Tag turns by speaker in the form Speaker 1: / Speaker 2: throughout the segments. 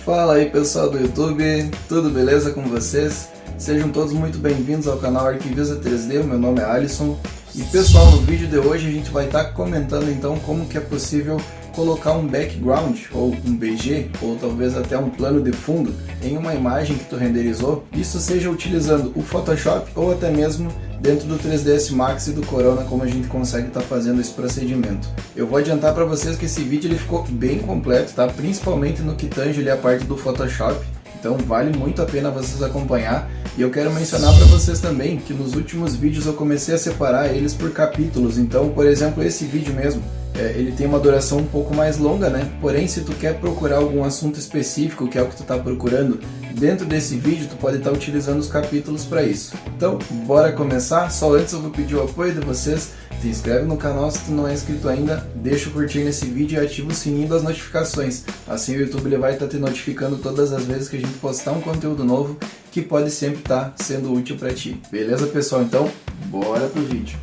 Speaker 1: Fala aí pessoal do YouTube, tudo beleza com vocês? Sejam todos muito bem-vindos ao canal Arquivisa 3D, o meu nome é Alisson. E pessoal, no vídeo de hoje a gente vai estar comentando então como que é possível colocar um background, ou um BG, ou talvez até um plano de fundo em uma imagem que tu renderizou, isso seja utilizando o Photoshop ou até mesmo dentro do 3ds Max e do Corona, como a gente consegue estar fazendo esse procedimento. Eu vou adiantar para vocês que esse vídeo ele ficou bem completo, tá? Principalmente no que tange ali a parte do Photoshop, então vale muito a pena vocês acompanhar. E eu quero mencionar para vocês também que nos últimos vídeos eu comecei a separar eles por capítulos, então por exemplo esse vídeo mesmo, ele tem uma duração um pouco mais longa, né? Porém, se tu quer procurar algum assunto específico, que é o que tu está procurando, dentro desse vídeo tu pode estar utilizando os capítulos para isso. Então, bora começar? Só antes eu vou pedir o apoio de vocês. Se inscreve no canal se tu não é inscrito ainda, deixa o curtir nesse vídeo e ativa o sininho das notificações. Assim o YouTube ele vai estar te notificando todas as vezes que a gente postar um conteúdo novo que pode sempre estar sendo útil para ti. Beleza, pessoal? Então, bora pro vídeo.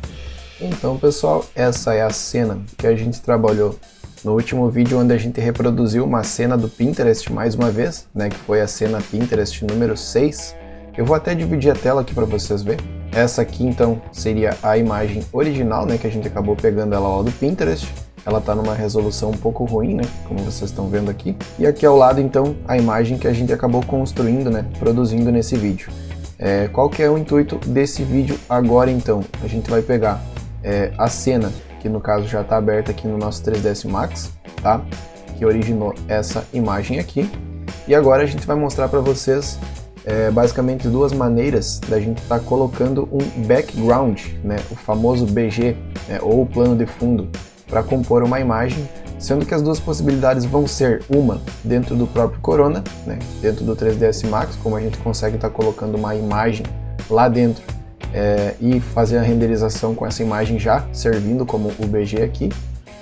Speaker 2: Então pessoal, essa é a cena que a gente trabalhou no último vídeo, onde a gente reproduziu uma cena do Pinterest mais uma vez, né, que foi a cena Pinterest número 6. Eu vou até dividir a tela aqui para vocês verem. Essa aqui então seria a imagem original, né, que a gente acabou pegando ela lá do Pinterest. Ela está numa resolução um pouco ruim, né, como vocês estão vendo aqui. E aqui ao lado então a imagem que a gente acabou construindo, né, produzindo nesse vídeo. Qual que é o intuito desse vídeo agora então? A gente vai pegar a cena, que no caso já está aberta aqui no nosso 3ds Max, tá? Que originou essa imagem aqui. E agora a gente vai mostrar para vocês basicamente duas maneiras da gente estar colocando um background, né? O famoso BG, ou plano de fundo, para compor uma imagem, sendo que as duas possibilidades vão ser uma dentro do próprio Corona, né? Dentro do 3ds Max, como a gente consegue estar colocando uma imagem lá dentro e fazer a renderização com essa imagem já servindo como o BG aqui.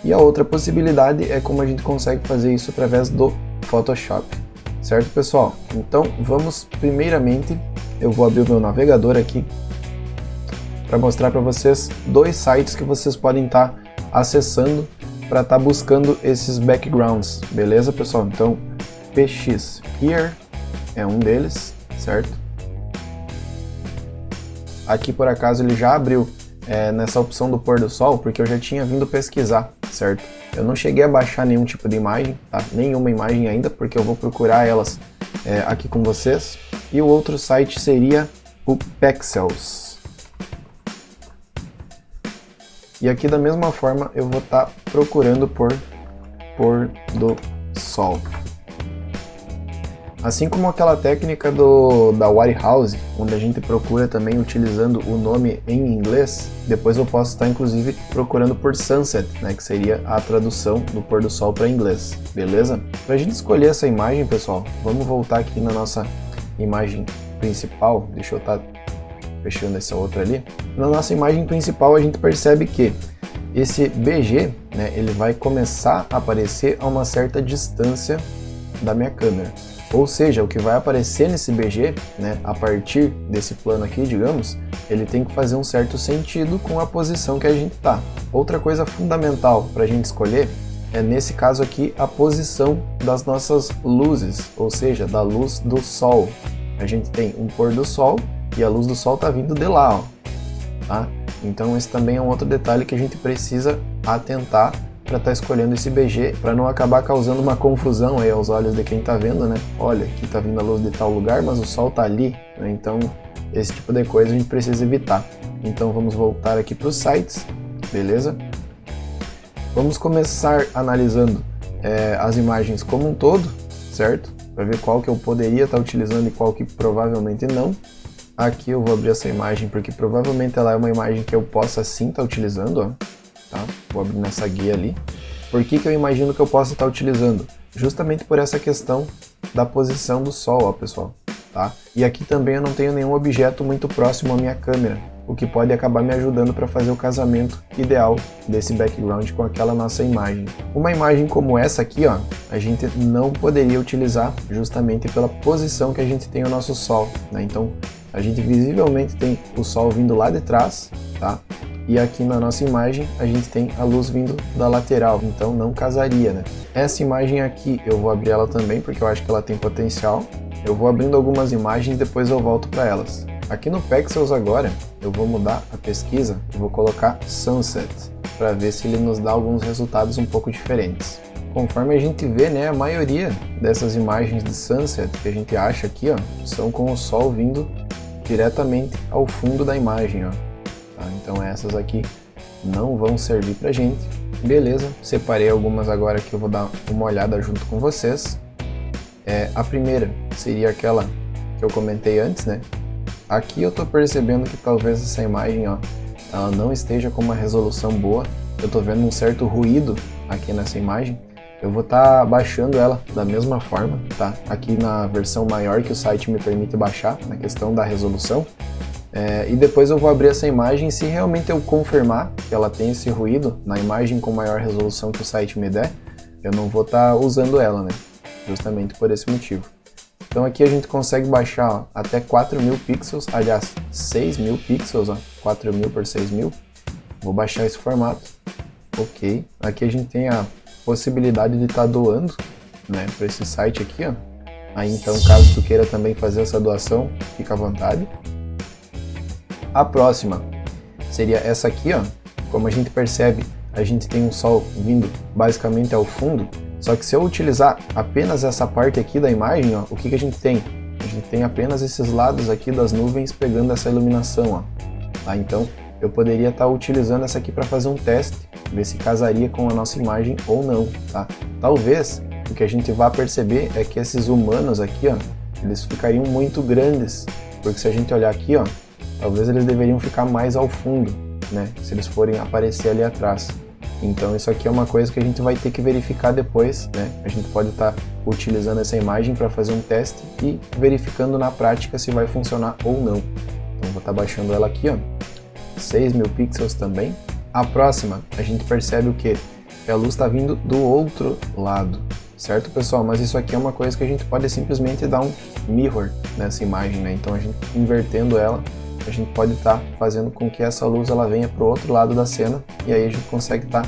Speaker 2: E a outra possibilidade é como a gente consegue fazer isso através do Photoshop, certo pessoal? Então vamos primeiramente, eu vou abrir o meu navegador aqui para mostrar para vocês dois sites que vocês podem estar acessando para estar buscando esses backgrounds, beleza pessoal? Então PX Here é um deles, certo? Aqui por acaso ele já abriu nessa opção do pôr do sol, porque eu já tinha vindo pesquisar, certo? Eu não cheguei a baixar nenhum tipo de imagem, tá? Nenhuma imagem ainda, porque eu vou procurar elas aqui com vocês. E o outro site seria o Pexels. E aqui da mesma forma eu vou estar procurando por pôr do sol. Assim como aquela técnica da Warehouse, onde a gente procura também utilizando o nome em inglês, depois eu posso estar inclusive procurando por sunset, né, que seria a tradução do pôr do sol para inglês, beleza? Para a gente escolher essa imagem, pessoal, vamos voltar aqui na nossa imagem principal, deixa eu estar fechando essa outra ali. Na nossa imagem principal a gente percebe que esse BG, né, ele vai começar a aparecer a uma certa distância da minha câmera. Ou seja, o que vai aparecer nesse BG, né, a partir desse plano aqui, digamos, ele tem que fazer um certo sentido com a posição que a gente está. Outra coisa fundamental para a gente escolher é, nesse caso aqui, a posição das nossas luzes, ou seja, da luz do sol. A gente tem um pôr do sol e a luz do sol está vindo de lá, ó, tá? Então esse também é um outro detalhe que a gente precisa atentar para estar escolhendo esse BG, para não acabar causando uma confusão aí aos olhos de quem está vendo, né? Olha, aqui está vindo a luz de tal lugar, mas o sol está ali, né? Então esse tipo de coisa a gente precisa evitar. Então vamos voltar aqui para os sites, beleza? Vamos começar analisando as imagens como um todo, certo? Para ver qual que eu poderia estar utilizando e qual que provavelmente não. Aqui eu vou abrir essa imagem porque provavelmente ela é uma imagem que eu possa sim estar utilizando, ó. Tá? Vou abrir nessa guia ali. Por que eu imagino que eu possa estar utilizando? Justamente por essa questão da posição do sol, ó, pessoal. Tá? E aqui também eu não tenho nenhum objeto muito próximo à minha câmera, o que pode acabar me ajudando para fazer o casamento ideal desse background com aquela nossa imagem. Uma imagem como essa aqui, ó, a gente não poderia utilizar justamente pela posição que a gente tem o nosso sol, né? Então a gente visivelmente tem o sol vindo lá de trás, tá? e aqui na nossa imagem a gente tem a luz vindo da lateral, então não casaria, né? Essa imagem aqui eu vou abrir ela também porque eu acho que ela tem potencial. Eu vou abrindo algumas imagens e depois eu volto para elas. Aqui no Pexels agora eu vou mudar a pesquisa e vou colocar Sunset para ver se ele nos dá alguns resultados um pouco diferentes. Conforme a gente vê, né, a maioria dessas imagens de Sunset que a gente acha aqui, ó, são com o sol vindo diretamente ao fundo da imagem, ó. Tá? Então essas aqui não vão servir pra gente. Beleza, separei algumas agora que eu vou dar uma olhada junto com vocês. A primeira seria aquela que eu comentei antes, né? Aqui eu tô percebendo que talvez essa imagem, ó, ela não esteja com uma resolução boa. Eu tô vendo um certo ruído aqui nessa imagem. Eu vou estar baixando ela da mesma forma, tá? Aqui na versão maior que o site me permite baixar, na questão da resolução. E depois eu vou abrir essa imagem e se realmente eu confirmar que ela tem esse ruído na imagem com maior resolução que o site me der, eu não vou estar usando ela, né? Justamente por esse motivo. Então aqui a gente consegue baixar, ó, até 4.000 pixels, aliás, 6.000 pixels, ó, 4.000 por 6.000. Vou baixar esse formato. Ok. Aqui a gente tem a possibilidade de estar doando, né, para esse site aqui, ó. Aí então, caso tu queira também fazer essa doação, fica à vontade. A próxima seria essa aqui, ó. Como a gente percebe, a gente tem um sol vindo basicamente ao fundo, só que se eu utilizar apenas essa parte aqui da imagem, ó, o que a gente tem? A gente tem apenas esses lados aqui das nuvens pegando essa iluminação, ó. Tá? Então, eu poderia estar utilizando essa aqui para fazer um teste, ver se casaria com a nossa imagem ou não, tá? Talvez o que a gente vá perceber é que esses humanos aqui, ó, eles ficariam muito grandes, porque se a gente olhar aqui, ó, talvez eles deveriam ficar mais ao fundo, né? Se eles forem aparecer ali atrás. Então isso aqui é uma coisa que a gente vai ter que verificar depois, né? A gente pode estar utilizando essa imagem para fazer um teste e verificando na prática se vai funcionar ou não. Então vou estar baixando ela aqui, ó. 6.000 pixels também. A próxima, a gente percebe o quê? Que a luz está vindo do outro lado, certo, pessoal? Mas isso aqui é uma coisa que a gente pode simplesmente dar um mirror nessa imagem, né? Então a gente invertendo ela, a gente pode estar fazendo com que essa luz ela venha para o outro lado da cena e aí a gente consegue estar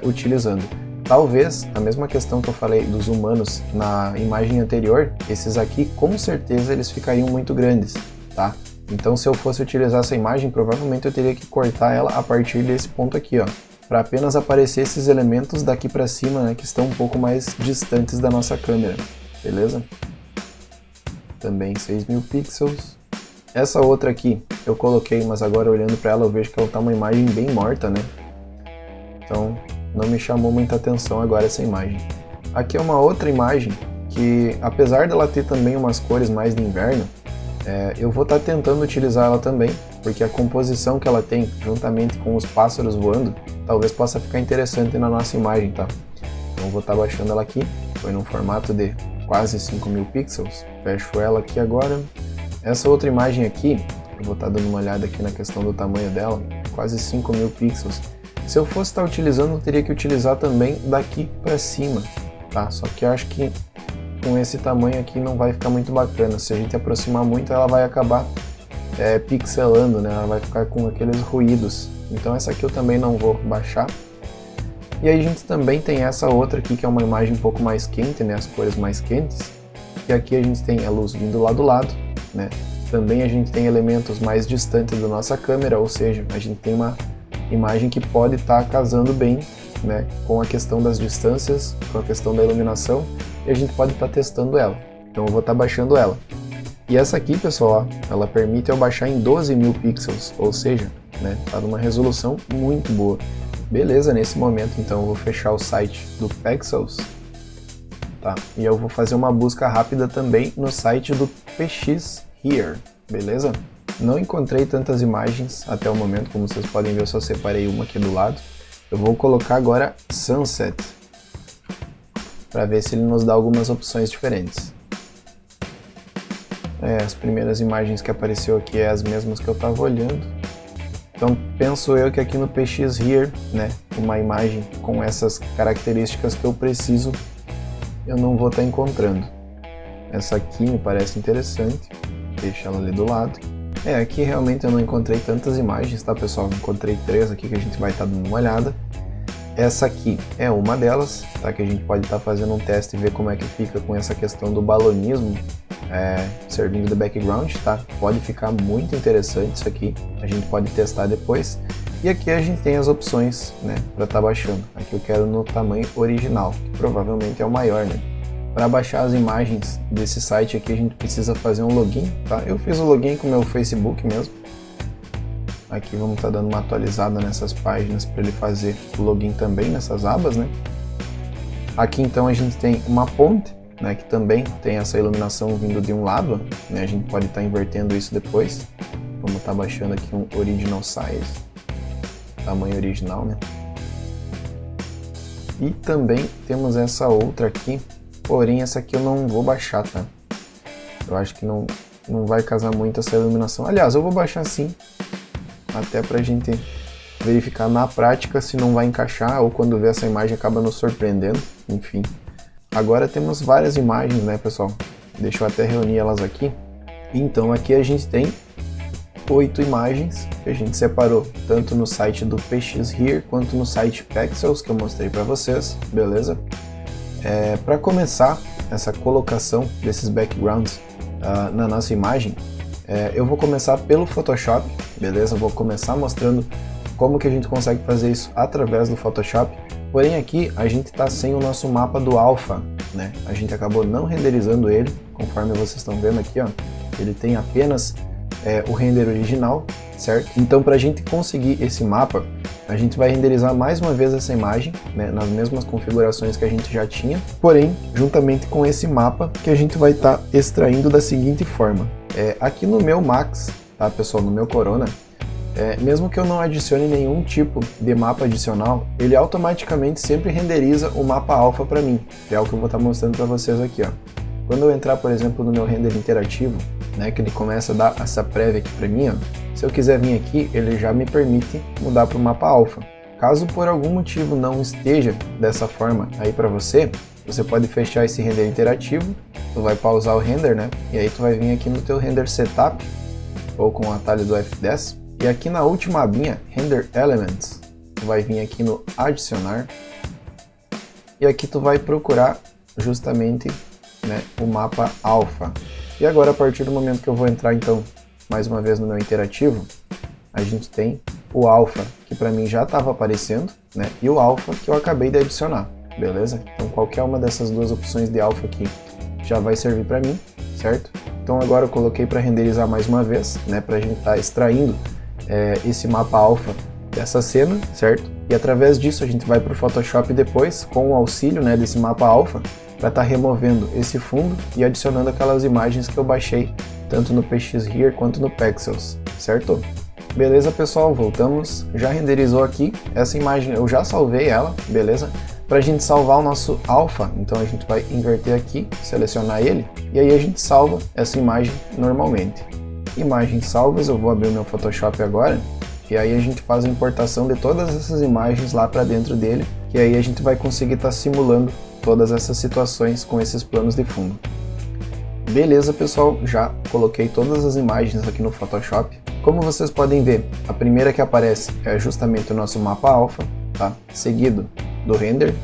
Speaker 2: utilizando. Talvez a mesma questão que eu falei dos humanos na imagem anterior, esses aqui com certeza eles ficariam muito grandes, tá? Então se eu fosse utilizar essa imagem, provavelmente eu teria que cortar ela a partir desse ponto aqui, ó, para apenas aparecer esses elementos daqui para cima, né, que estão um pouco mais distantes da nossa câmera, beleza? Também 6.000 pixels. Essa outra aqui eu coloquei, mas agora olhando para ela eu vejo que ela tá uma imagem bem morta, né? Então não me chamou muita atenção agora essa imagem. Aqui é uma outra imagem que, apesar dela ter também umas cores mais de inverno, eu vou estar tentando utilizar ela também, porque a composição que ela tem, juntamente com os pássaros voando, talvez possa ficar interessante na nossa imagem, tá? Então vou estar baixando ela aqui, foi num formato de quase 5.000 pixels, fecho ela aqui agora. Essa outra imagem aqui, eu vou estar dando uma olhada aqui na questão do tamanho dela, quase 5.000 pixels. Se eu fosse estar utilizando, eu teria que utilizar também daqui para cima, tá? Só que eu acho que com esse tamanho aqui não vai ficar muito bacana. Se a gente aproximar muito, ela vai acabar pixelando, né? Ela vai ficar com aqueles ruídos. Então essa aqui eu também não vou baixar. E aí a gente também tem essa outra aqui, que é uma imagem um pouco mais quente, né? As cores mais quentes. E aqui a gente tem a luz vindo lá do lado, né? Também a gente tem elementos mais distantes da nossa câmera, ou seja, a gente tem uma imagem que pode estar casando bem, né, com a questão das distâncias, com a questão da iluminação, e a gente pode estar testando ela. Então eu vou estar baixando ela. E essa aqui, pessoal, ó, ela permite eu baixar em 12.000 pixels, ou seja, né, tá numa resolução muito boa. Beleza, nesse momento então eu vou fechar o site do Pexels, tá? E eu vou fazer uma busca rápida também no site do PX Here, beleza? Não encontrei tantas imagens até o momento, como vocês podem ver, eu só separei uma aqui do lado. Eu vou colocar agora Sunset, para ver se ele nos dá algumas opções diferentes. As primeiras imagens que apareceu aqui é as mesmas que eu estava olhando. Então penso eu que aqui no PX Here, né, uma imagem com essas características que eu preciso, eu não vou estar encontrando. Essa aqui me parece interessante, deixa ela ali do lado. Aqui realmente eu não encontrei tantas imagens, tá pessoal? Encontrei 3 aqui que a gente vai estar dando uma olhada. Essa aqui é uma delas, tá? Que a gente pode estar fazendo um teste e ver como é que fica com essa questão do balonismo servindo de background, tá? Pode ficar muito interessante isso aqui, a gente pode testar depois. E aqui a gente tem as opções, né, para estar baixando. Aqui eu quero no tamanho original, que provavelmente é o maior, né? Para baixar as imagens desse site aqui a gente precisa fazer um login, tá? Eu fiz o login com o meu Facebook mesmo. Aqui vamos estar dando uma atualizada nessas páginas para ele fazer o login também nessas abas, né? Aqui então a gente tem uma ponte, né, que também tem essa iluminação vindo de um lado, né? A gente pode estar invertendo isso depois. Vamos estar baixando aqui um original size, tamanho original, né? E também temos essa outra aqui, porém essa aqui eu não vou baixar, tá? Eu acho que não vai casar muito essa iluminação. Aliás, eu vou baixar sim, até pra gente verificar na prática se não vai encaixar ou quando ver essa imagem acaba nos surpreendendo, enfim. Agora temos várias imagens, né pessoal? Deixa eu até reunir elas aqui. Então aqui a gente tem 8 imagens que a gente separou, tanto no site do PX Here quanto no site Pexels, que eu mostrei para vocês, beleza? Para começar essa colocação desses backgrounds na nossa imagem, eu vou começar pelo Photoshop, beleza? Vou começar mostrando como que a gente consegue fazer isso através do Photoshop. Porém aqui a gente está sem o nosso mapa do Alpha, né? A gente acabou não renderizando ele, conforme vocês estão vendo aqui, ó. Ele tem apenas o render original, certo? Então para a gente conseguir esse mapa, a gente vai renderizar mais uma vez essa imagem, né, nas mesmas configurações que a gente já tinha, porém juntamente com esse mapa que a gente vai estar extraindo da seguinte forma. Aqui no meu Max, tá pessoal, no meu Corona, mesmo que eu não adicione nenhum tipo de mapa adicional, ele automaticamente sempre renderiza o mapa alfa para mim, que é o que eu vou estar mostrando para vocês aqui, ó. Quando eu entrar, por exemplo, no meu render interativo, né, que ele começa a dar essa prévia aqui para mim, ó, se eu quiser vir aqui, ele já me permite mudar para o mapa alfa. Caso por algum motivo não esteja dessa forma aí para você, você pode fechar esse render interativo, tu vai pausar o render, né, e aí tu vai vir aqui no teu render setup, ou com o atalho do F10, e aqui na última abinha, Render Elements, tu vai vir aqui no Adicionar, e aqui tu vai procurar justamente, né, o mapa alfa. E agora a partir do momento que eu vou entrar então, mais uma vez no meu interativo, a gente tem o alfa, que para mim já estava aparecendo, né, e o alfa que eu acabei de adicionar, beleza? Então qualquer uma dessas duas opções de alfa aqui já vai servir para mim, certo? Então agora eu coloquei para renderizar mais uma vez, né, para a gente estar extraindo esse mapa alfa dessa cena, certo? E através disso a gente vai para o Photoshop depois, com o auxílio, né, desse mapa alfa, para estar removendo esse fundo e adicionando aquelas imagens que eu baixei, tanto no PX Here quanto no Pexels, certo? Beleza pessoal, voltamos, já renderizou aqui, essa imagem eu já salvei ela, beleza? Para a gente salvar o nosso alfa, então a gente vai inverter aqui, selecionar ele, e aí a gente salva essa imagem normalmente. Imagens salvas, eu vou abrir o meu Photoshop agora, e aí a gente faz a importação de todas essas imagens lá para dentro dele, que aí a gente vai conseguir estar simulando todas essas situações com esses planos de fundo. Beleza pessoal, já coloquei todas as imagens aqui no Photoshop. Como vocês podem ver, a primeira que aparece é justamente o nosso mapa alfa, tá? Seguido do render,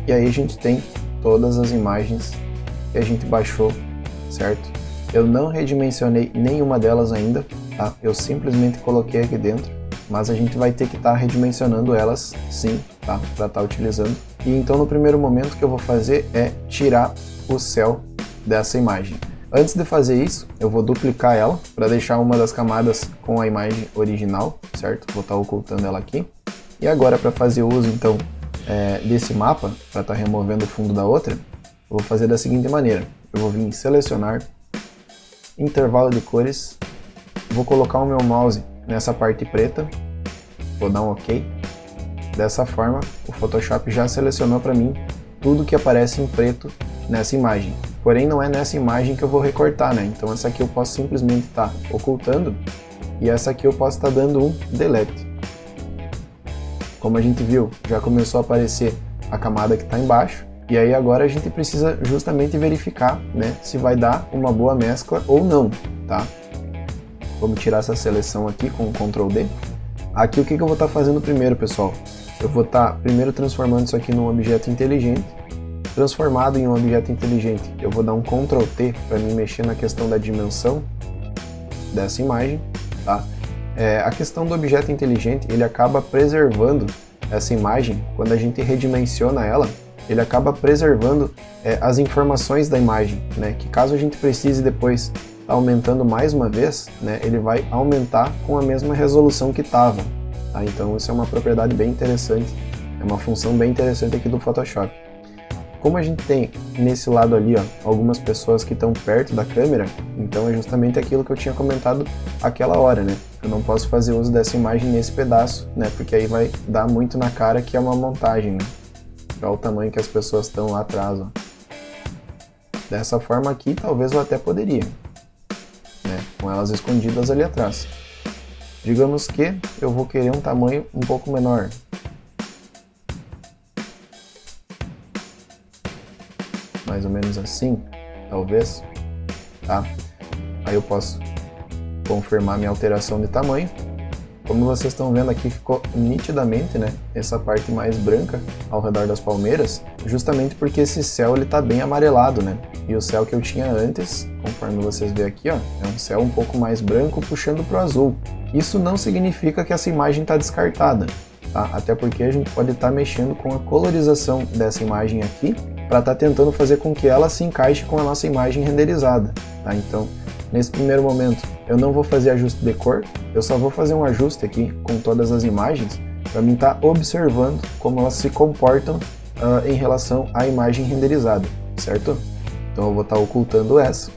Speaker 2: e aí a gente tem todas as imagens que a gente baixou, certo? Eu não redimensionei nenhuma delas ainda, tá? Eu simplesmente coloquei aqui dentro, mas a gente vai ter que estar redimensionando elas sim, tá? Para estar utilizando. E então no primeiro momento que eu vou fazer é tirar o céu dessa imagem. Antes de fazer isso, eu vou duplicar ela para deixar uma das camadas com a imagem original, certo? Vou estar ocultando ela aqui. E agora para fazer uso então desse mapa, para estar removendo o fundo da outra, eu vou fazer da seguinte maneira. Eu vou vir em selecionar, intervalo de cores, vou colocar o meu mouse nessa parte preta, vou dar um OK. Dessa forma, o Photoshop já selecionou para mim tudo que aparece em preto nessa imagem. Porém, não é nessa imagem que eu vou recortar, né? Então essa aqui eu posso simplesmente estar ocultando e essa aqui eu posso estar dando um delete. Como a gente viu, já começou a aparecer a camada que está embaixo. E aí agora a gente precisa justamente verificar, né, se vai dar uma boa mescla ou não, tá? Vamos tirar essa seleção aqui com o Ctrl D. Aqui o que eu vou estar fazendo primeiro, pessoal? Eu vou estar primeiro transformando isso aqui num objeto inteligente. Transformado em um objeto inteligente, eu vou dar um Ctrl T para me mexer na questão da dimensão dessa imagem, tá? A questão do objeto inteligente, ele acaba preservando essa imagem, quando a gente redimensiona ela, ele acaba preservando as informações da imagem, né? Que caso a gente precise depois aumentando mais uma vez, né, ele vai aumentar com a mesma resolução que estava. Tá? Então isso é uma propriedade bem interessante, é uma função bem interessante aqui do Photoshop. Como a gente tem nesse lado ali, ó, algumas pessoas que estão perto da câmera, então é justamente aquilo que eu tinha comentado aquela hora, né? Eu não posso fazer uso dessa imagem nesse pedaço, né? Porque aí vai dar muito na cara que é uma montagem, né? Olha o tamanho que as pessoas estão lá atrás, ó. Dessa forma aqui, talvez eu até poderia, né? Com elas escondidas ali atrás. Digamos que eu vou querer um tamanho um pouco menor. Mais ou menos assim, talvez, tá? Aí eu posso confirmar minha alteração de tamanho. Como vocês estão vendo aqui, ficou nitidamente, né, essa parte mais branca ao redor das palmeiras, justamente porque esse céu ele tá bem amarelado, né? E o céu que eu tinha antes, conforme vocês veem aqui, ó, é um céu um pouco mais branco puxando pro azul. Isso não significa que essa imagem está descartada, tá? Até porque a gente pode estar mexendo com a colorização dessa imagem aqui para estar tentando fazer com que ela se encaixe com a nossa imagem renderizada, tá? Então, nesse primeiro momento, eu não vou fazer ajuste de cor, eu só vou fazer um ajuste aqui com todas as imagens para mim estar observando como elas se comportam em relação à imagem renderizada, certo? Então eu vou estar ocultando essa,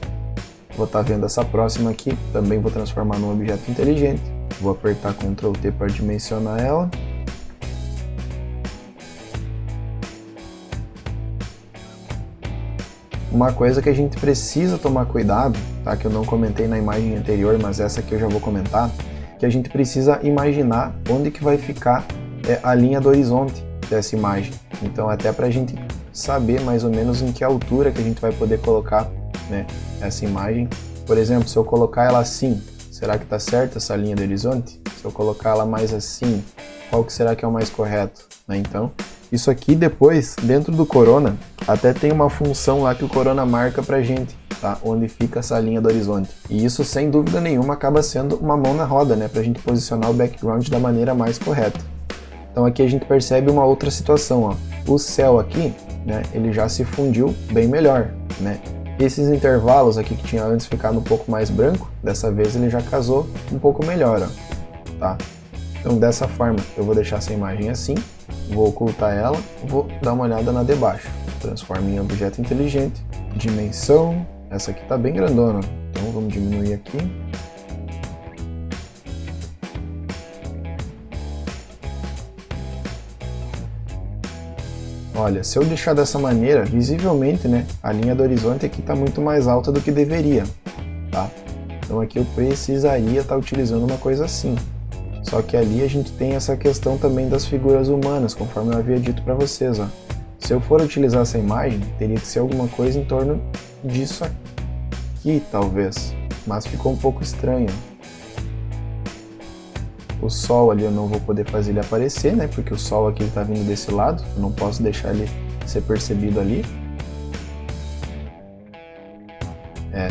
Speaker 2: vou estar vendo essa próxima aqui, também vou transformar num objeto inteligente, vou apertar Ctrl T para dimensionar ela. Uma coisa que a gente precisa tomar cuidado, tá? Que eu não comentei na imagem anterior, mas essa aqui eu já vou comentar, que a gente precisa imaginar onde que vai ficar a linha do horizonte dessa imagem. Então até para a gente saber mais ou menos em que altura que a gente vai poder colocar, né, essa imagem. Por exemplo, se eu colocar ela assim, será que está certa essa linha do horizonte? Se eu colocar ela mais assim, qual que será que é o mais correto? Né? Então, isso aqui depois, dentro do Corona, até tem uma função lá que o Corona marca pra gente, tá? Onde fica essa linha do horizonte. E isso, sem dúvida nenhuma, acaba sendo uma mão na roda, né? Pra gente posicionar o background da maneira mais correta. Então aqui a gente percebe uma outra situação, ó. O céu aqui, né? Ele já se fundiu bem melhor, né? Esses intervalos aqui que tinha antes ficado um pouco mais branco, dessa vez ele já casou um pouco melhor, ó. Tá? Então dessa forma eu vou deixar essa imagem assim, vou ocultar ela, vou dar uma olhada na de baixo. Transforma em objeto inteligente, dimensão, essa aqui tá bem grandona, então vamos diminuir aqui. Olha, se eu deixar dessa maneira, visivelmente, né, a linha do horizonte aqui está muito mais alta do que deveria, tá? Então aqui eu precisaria estar utilizando uma coisa assim. Só que ali a gente tem essa questão também das figuras humanas, conforme eu havia dito para vocês, ó. Se eu for utilizar essa imagem, teria que ser alguma coisa em torno disso aqui, talvez. Mas ficou um pouco estranho. O sol ali eu não vou poder fazer ele aparecer, né? Porque o sol aqui está vindo desse lado, eu não posso deixar ele ser percebido ali.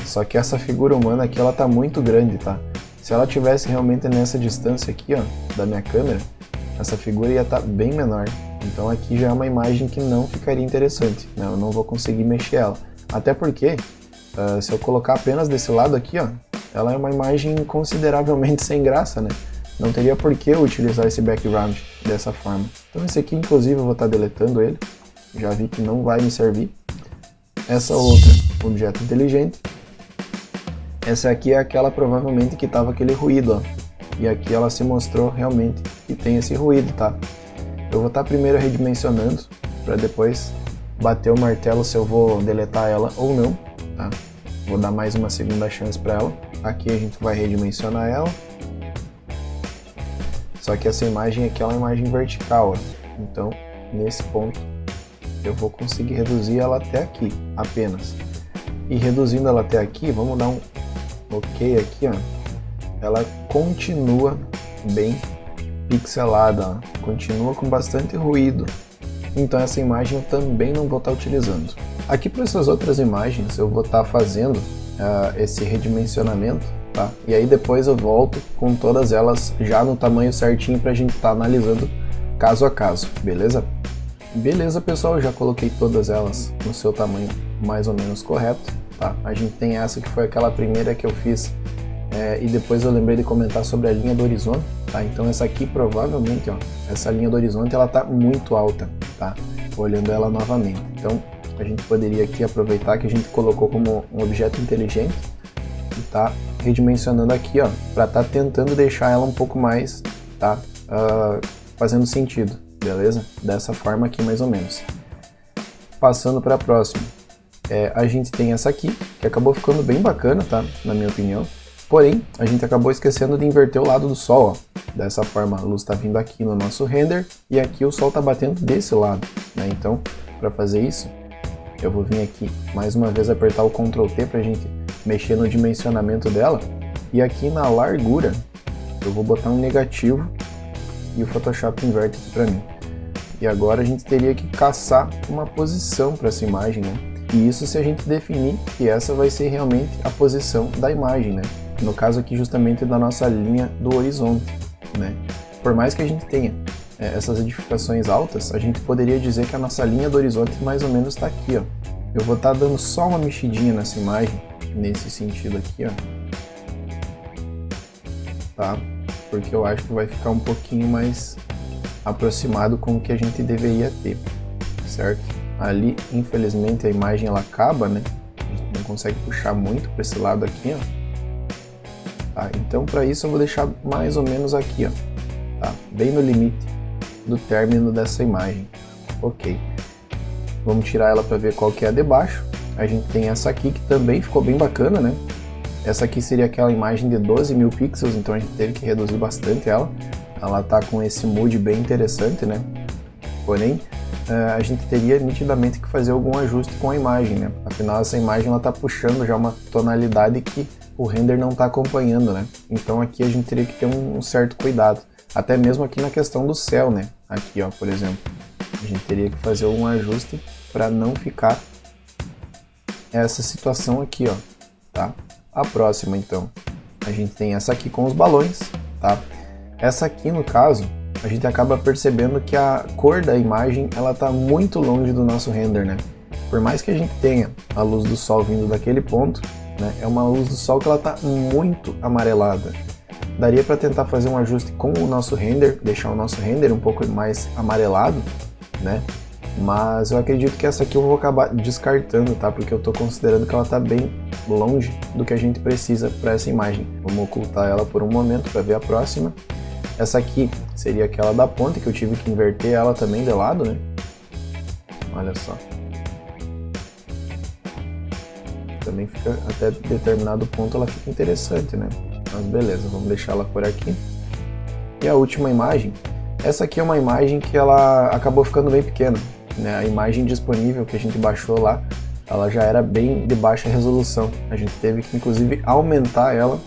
Speaker 2: Só que essa figura humana aqui, ela tá muito grande, tá? Se ela tivesse realmente nessa distância aqui, ó, da minha câmera, essa figura ia estar bem menor. Então aqui já é uma imagem que não ficaria interessante, né? Eu não vou conseguir mexer ela. Até porque, se eu colocar apenas desse lado aqui, ó, ela é uma imagem consideravelmente sem graça, né? Não teria por que eu utilizar esse background dessa forma. Então esse aqui, inclusive, eu vou estar deletando ele. Já vi que não vai me servir. Essa outra, objeto inteligente. Essa aqui é aquela provavelmente que estava aquele ruído, ó. E aqui ela se mostrou realmente que tem esse ruído, tá? Eu vou estar primeiro redimensionando, para depois bater o martelo se eu vou deletar ela ou não, tá? Vou dar mais uma segunda chance para ela. Aqui a gente vai redimensionar ela. Só que essa imagem aqui é uma imagem vertical, ó. Então nesse ponto eu vou conseguir reduzir ela até aqui, apenas. E reduzindo ela até aqui, vamos dar um ok aqui, ó. ela continua bem pixelada, ó. Continua com bastante ruído. Então essa imagem eu também não vou estar utilizando. Aqui para essas outras imagens eu vou estar fazendo esse redimensionamento, tá? E aí depois eu volto com todas elas já no tamanho certinho para a gente estar analisando caso a caso, beleza? Beleza, pessoal, já coloquei todas elas no seu tamanho mais ou menos correto, tá? A gente tem essa que foi aquela primeira que eu fiz e depois eu lembrei de comentar sobre a linha do horizonte, tá? Então essa aqui provavelmente, ó, essa linha do horizonte ela tá muito alta, tá? Olhando ela novamente. Então a gente poderia aqui aproveitar que a gente colocou como um objeto inteligente e tá redimensionando aqui, ó, para tá tentando deixar ela um pouco mais, tá? Fazendo sentido, beleza? Dessa forma aqui mais ou menos. Passando para a próxima, a gente tem essa aqui, que acabou ficando bem bacana, tá? Na minha opinião. Porém, a gente acabou esquecendo de inverter o lado do sol, ó. Dessa forma, a luz está vindo aqui no nosso render e aqui o sol está batendo desse lado, né? Então, para fazer isso, eu vou vir aqui mais uma vez apertar o Ctrl T para a gente mexer no dimensionamento dela. E aqui na largura, eu vou botar um negativo e o Photoshop inverte aqui para mim. E agora a gente teria que caçar uma posição para essa imagem, né? E isso se a gente definir que essa vai ser realmente a posição da imagem, né? No caso aqui justamente da nossa linha do horizonte, né? Por mais que a gente tenha essas edificações altas, a gente poderia dizer que a nossa linha do horizonte mais ou menos está aqui, ó. Eu vou estar dando só uma mexidinha nessa imagem, nesse sentido aqui, ó. Tá? Porque eu acho que vai ficar um pouquinho mais aproximado com o que a gente deveria ter, certo? Ali, infelizmente, a imagem ela acaba, né? A gente não consegue puxar muito para esse lado aqui, ó. Tá? Então, para isso, eu vou deixar mais ou menos aqui, ó. Tá? Bem no limite do término dessa imagem. Ok. Vamos tirar ela para ver qual que é a de baixo. A gente tem essa aqui que também ficou bem bacana, né? Essa aqui seria aquela imagem de 12.000 pixels, então a gente teve que reduzir bastante ela. Ela tá com esse mood bem interessante, né? Porém, a gente teria nitidamente que fazer algum ajuste com a imagem, né? Afinal, essa imagem ela tá puxando já uma tonalidade que o render não está acompanhando, né? Então aqui a gente teria que ter um certo cuidado. Até mesmo aqui na questão do céu, né? Aqui, ó, por exemplo. A gente teria que fazer um ajuste para não ficar essa situação aqui, ó, tá? A próxima, então, a gente tem essa aqui com os balões, tá? Essa aqui, no caso, a gente acaba percebendo que a cor da imagem, ela tá muito longe do nosso render, né? Por mais que a gente tenha a luz do sol vindo daquele ponto, né? É uma luz do sol que ela tá muito amarelada. Daria para tentar fazer um ajuste com o nosso render, deixar o nosso render um pouco mais amarelado, né? Mas eu acredito que essa aqui eu vou acabar descartando, tá? Porque eu tô considerando que ela tá bem longe do que a gente precisa para essa imagem. Vamos ocultar ela por um momento para ver a próxima. Essa aqui seria aquela da ponta, que eu tive que inverter ela também de lado, né? Olha só. Também fica, até determinado ponto ela fica interessante, né? Mas beleza, vamos deixar ela por aqui. E a última imagem, essa aqui é uma imagem que ela acabou ficando bem pequena, né? A imagem disponível que a gente baixou lá, ela já era bem de baixa resolução. A gente teve que inclusive aumentar ela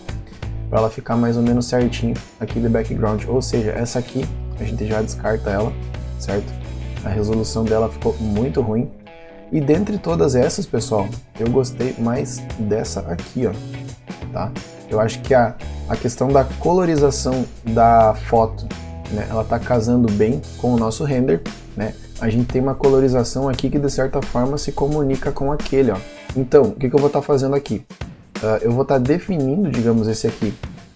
Speaker 2: para ela ficar mais ou menos certinho aqui de background. Ou seja, essa aqui a gente já descarta ela, certo? A resolução dela ficou muito ruim. E dentre todas essas, pessoal, eu gostei mais dessa aqui, ó, tá? Eu acho que a questão da colorização da foto, né, ela tá casando bem com o nosso render, né? A gente tem uma colorização aqui que de certa forma se comunica com aquele, ó. Então, o que eu vou estar fazendo aqui? Eu vou estar definindo, digamos, esse aqui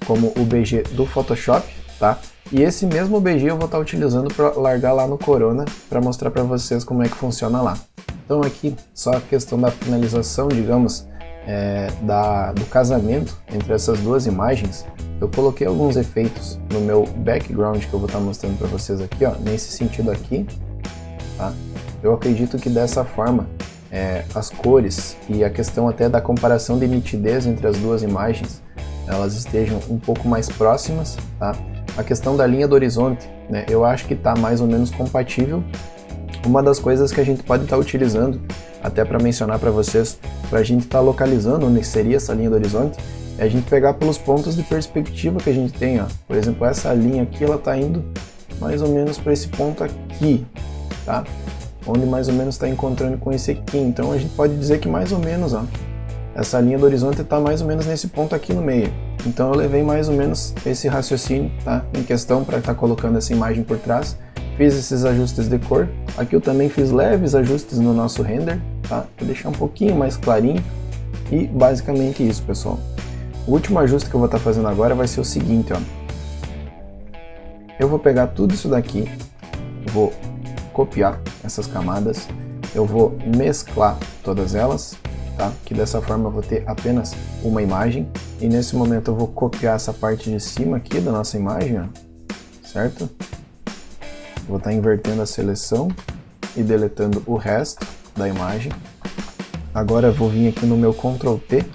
Speaker 2: como o BG do Photoshop, tá? E esse mesmo BG eu vou estar utilizando para largar lá no Corona para mostrar para vocês como é que funciona lá. Então aqui só a questão da finalização, digamos, do casamento entre essas duas imagens. Eu coloquei alguns efeitos no meu background que eu vou estar mostrando para vocês aqui, ó, nesse sentido aqui, tá? Eu acredito que dessa forma as cores e a questão até da comparação de nitidez entre as duas imagens, elas estejam um pouco mais próximas, tá? A questão da linha do horizonte, né, eu acho que está mais ou menos compatível Uma das coisas que a gente pode estar utilizando, até para mencionar para vocês, para a gente estar localizando onde seria essa linha do horizonte, é a gente pegar pelos pontos de perspectiva que a gente tem, ó. Por exemplo, essa linha aqui, ela está indo mais ou menos para esse ponto aqui, tá? Onde mais ou menos está encontrando com esse aqui. Então a gente pode dizer que mais ou menos, ó, essa linha do horizonte está mais ou menos nesse ponto aqui no meio. Então eu levei mais ou menos esse raciocínio, tá, em questão para estar colocando essa imagem por trás. Fiz esses ajustes de cor. Aqui eu também fiz leves ajustes no nosso render, tá? Vou deixar um pouquinho mais clarinho. E basicamente isso, pessoal. O último ajuste que eu vou estar fazendo agora vai ser o seguinte, ó. Eu vou pegar tudo isso daqui, vou copiar essas camadas, eu vou mesclar todas elas, tá? Que dessa forma eu vou ter apenas uma imagem. E nesse momento eu vou copiar essa parte de cima aqui da nossa imagem, ó, certo? Vou estar invertendo a seleção e deletando o resto da imagem. Agora eu vou vir aqui no meu Ctrl T,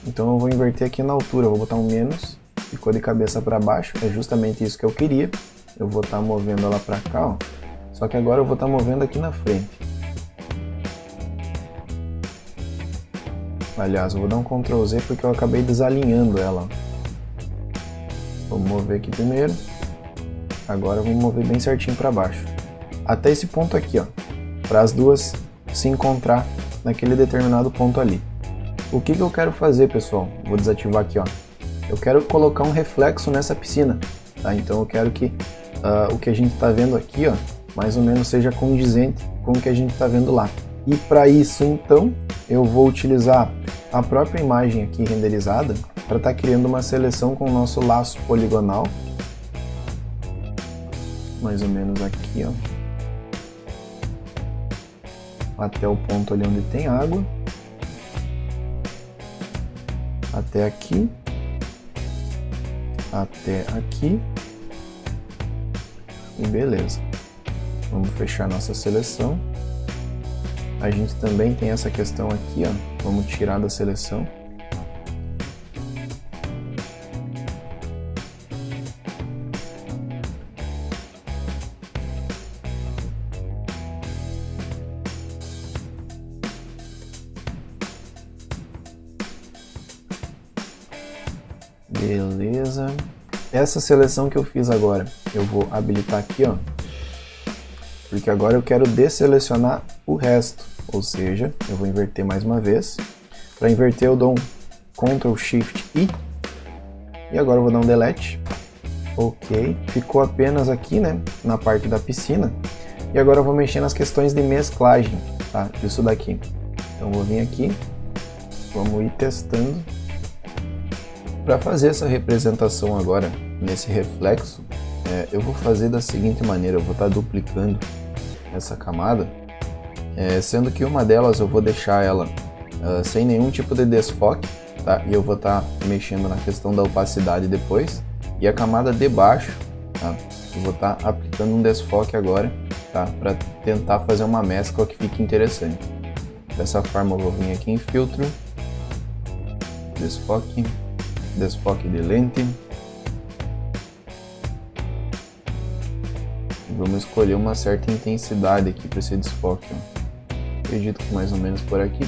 Speaker 2: então eu vou inverter aqui na altura, eu vou botar um menos, ficou de cabeça para baixo, é justamente isso que eu queria. Eu vou estar movendo ela para cá, ó. Só que agora eu vou estar movendo aqui na frente. Aliás, eu vou dar um Ctrl Z porque eu acabei desalinhando ela. Vou mover aqui primeiro. Agora eu vou mover bem certinho para baixo. Até esse ponto aqui, ó. Para as duas se encontrar naquele determinado ponto ali. O que eu quero fazer, pessoal? Vou desativar aqui, ó. Eu quero colocar um reflexo nessa piscina, tá? Então eu quero que o que a gente está vendo aqui, ó, mais ou menos seja condizente com o que a gente está vendo lá. E para isso, então, eu vou utilizar a própria imagem aqui renderizada para estar criando uma seleção com o nosso laço poligonal. Mais ou menos aqui, ó. Até o ponto ali onde tem água. Até aqui. Até aqui. E beleza. Vamos fechar nossa seleção. A gente também tem essa questão aqui, ó. Vamos tirar da seleção. Beleza. Essa seleção que eu fiz agora, eu vou habilitar aqui, ó. Porque agora eu quero desselecionar o resto. Ou seja, eu vou inverter mais uma vez. Para inverter eu dou um Ctrl Shift I. E agora eu vou dar um Delete. Ok. Ficou apenas aqui, né, na parte da piscina. E agora eu vou mexer nas questões de mesclagem, tá, disso daqui. Então eu vou vir aqui. Vamos ir testando. Para fazer essa representação agora, nesse reflexo, eu vou fazer da seguinte maneira. Eu vou estar duplicando essa camada. Sendo que uma delas eu vou deixar ela sem nenhum tipo de desfoque, tá? E eu vou estar mexendo na questão da opacidade depois. E a camada de baixo, tá? Eu vou estar aplicando um desfoque agora, tá? Para tentar fazer uma mescla que fique interessante. Dessa forma eu vou vir aqui em filtro, desfoque, desfoque de lente. Vamos escolher uma certa intensidade aqui para esse desfoque, ó. Acredito que mais ou menos por aqui,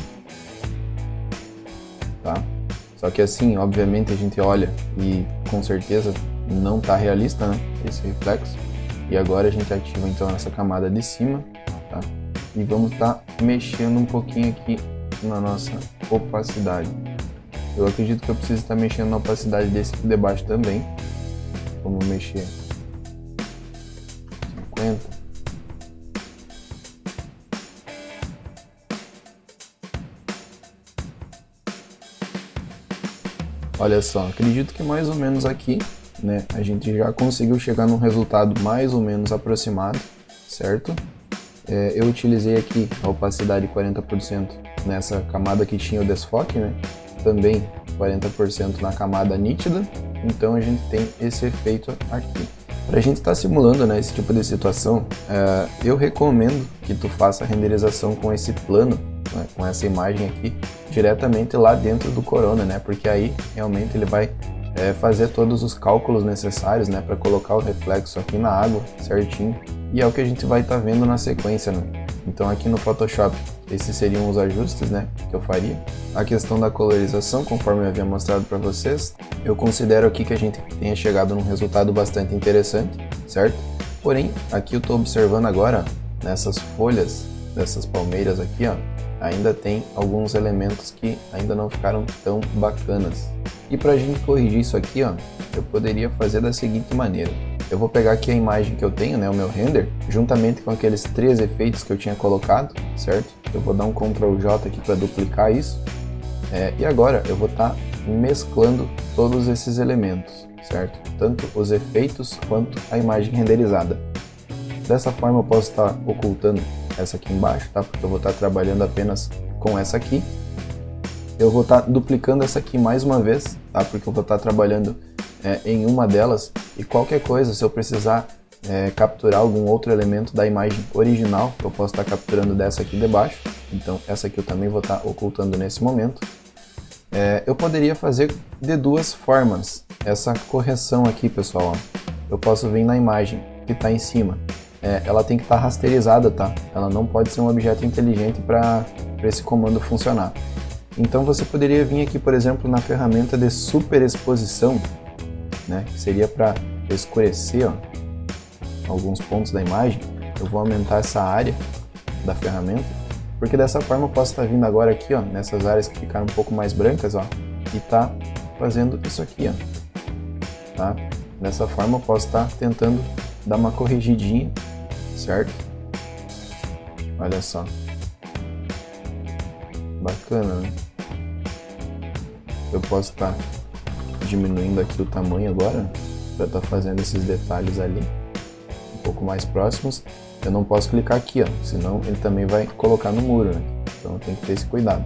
Speaker 2: tá? Só que assim, obviamente a gente olha e com certeza não tá realista, né, esse reflexo. E agora a gente ativa então essa camada de cima, tá? E vamos estar mexendo um pouquinho aqui na nossa opacidade. Eu acredito que eu preciso estar mexendo na opacidade desse aqui de baixo também. Vamos mexer 50. Olha só, acredito que mais ou menos aqui, né, a gente já conseguiu chegar num resultado mais ou menos aproximado, certo? Eu utilizei aqui a opacidade 40% nessa camada que tinha o desfoque, né? Também 40% na camada nítida, então a gente tem esse efeito aqui. Para a gente estar simulando, né, esse tipo de situação, eu recomendo que tu faça a renderização com esse plano, né, com essa imagem aqui, diretamente lá dentro do Corona, né, porque aí realmente ele vai fazer todos os cálculos necessários, né, para colocar o reflexo aqui na água certinho, e é o que a gente vai estar vendo na sequência, né. Então aqui no Photoshop, esses seriam os ajustes, né, que eu faria. A questão da colorização, conforme eu havia mostrado para vocês, eu considero aqui que a gente tenha chegado num resultado bastante interessante, certo? Porém, aqui eu estou observando agora, nessas folhas dessas palmeiras aqui, ó, ainda tem alguns elementos que ainda não ficaram tão bacanas. E para a gente corrigir isso aqui, ó, eu poderia fazer da seguinte maneira. Eu vou pegar aqui a imagem que eu tenho, né, o meu render, juntamente com aqueles 3 efeitos que eu tinha colocado, certo? Eu vou dar um Ctrl J aqui para duplicar isso. E agora eu vou estar mesclando todos esses elementos, certo? Tanto os efeitos quanto a imagem renderizada. Dessa forma eu posso estar ocultando essa aqui embaixo, tá? Porque eu vou estar trabalhando apenas com essa aqui. Eu vou estar duplicando essa aqui mais uma vez, tá? Porque eu vou estar trabalhando em uma delas, e qualquer coisa, se eu precisar capturar algum outro elemento da imagem original, eu posso estar capturando dessa aqui debaixo. Então essa aqui eu também vou estar ocultando nesse momento. Eu poderia fazer de 2 formas essa correção aqui, pessoal, ó. Eu posso vir na imagem que está em cima, ela tem que estar rasterizada, tá? Ela não pode ser um objeto inteligente para esse comando funcionar. Então você poderia vir aqui, por exemplo, na ferramenta de superexposição, né, que seria para escurecer, ó, alguns pontos da imagem. Eu vou aumentar essa área da ferramenta, porque dessa forma eu posso estar vindo agora aqui, ó, nessas áreas que ficaram um pouco mais brancas, ó, e tá fazendo isso aqui, ó, tá? Dessa forma eu posso estar tentando dar uma corrigidinha, certo? Olha só, bacana, né? Eu posso estar diminuindo aqui o tamanho agora, para estar fazendo esses detalhes ali um pouco mais próximos. Eu não posso clicar aqui, ó, senão ele também vai colocar no muro, né? Então tem que ter esse cuidado,